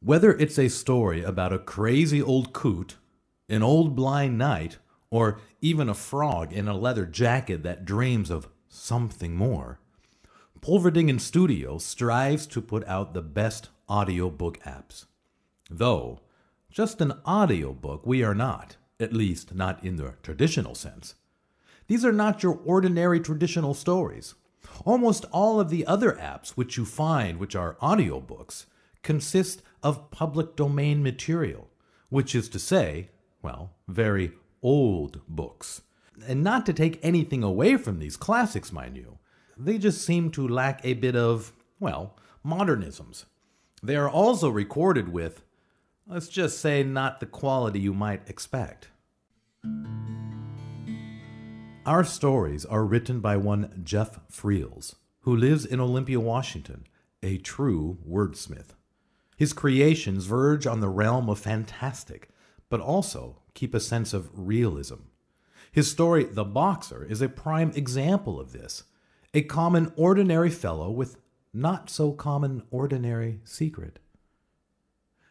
Whether it's a story about a crazy old coot, an old blind knight, or even a frog in a leather jacket that dreams of something more, PulverdingenStudio strives to put out the best audiobook apps. Though, just an audiobook we are not, at least not in the traditional sense. These are not your ordinary traditional stories. Almost all of the other apps which you find which are audiobooks consist of public domain material, which is to say, well, very old books. And not to take anything away from these classics, mind you, they just seem to lack a bit of, well, modernisms. They are also recorded with, let's just say, not the quality you might expect. Our stories are written by one Jeff Friels, who lives in Olympia, Washington, a true wordsmith. His creations verge on the realm of fantastic, but also keep a sense of realism. His story, The Boxer, is a prime example of this. A common, ordinary fellow with not so common, ordinary secret.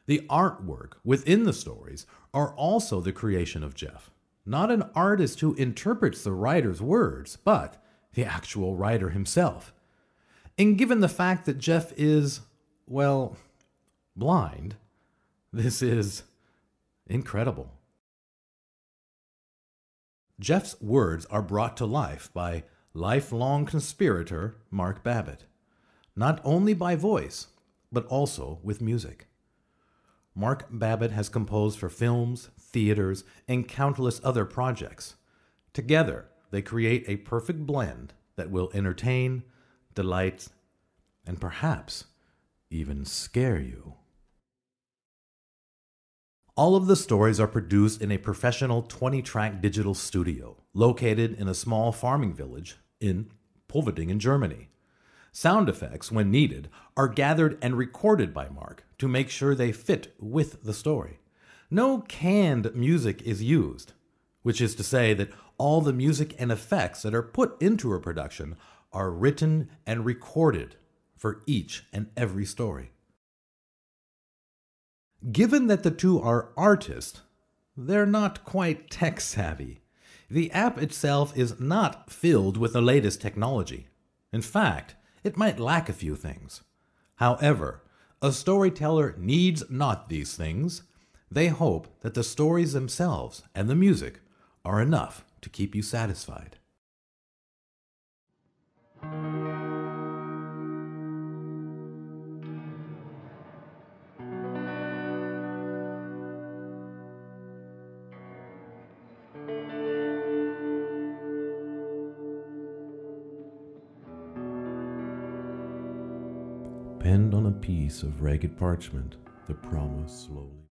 The artwork within the stories are also the creation of Jeff. Not an artist who interprets the writer's words, but the actual writer himself. And given the fact that Jeff is, well, blind, this is incredible. Jeff's words are brought to life by lifelong conspirator Mark Babbitt, not only by voice, but also with music. Mark Babbitt has composed for films, theaters, and countless other projects. Together, they create a perfect blend that will entertain, delight, and perhaps even scare you. All of the stories are produced in a professional 20-track digital studio located in a small farming village in Pulverdingen, Germany. Sound effects, when needed, are gathered and recorded by Mark to make sure they fit with the story. No canned music is used, which is to say that all the music and effects that are put into a production are written and recorded for each and every story. Given that the two are artists, they're not quite tech-savvy. The app itself is not filled with the latest technology. In fact, it might lack a few things. However, a storyteller needs not these things. They hope that the stories themselves and the music are enough to keep you satisfied. Penned on a piece of ragged parchment, the promise slowly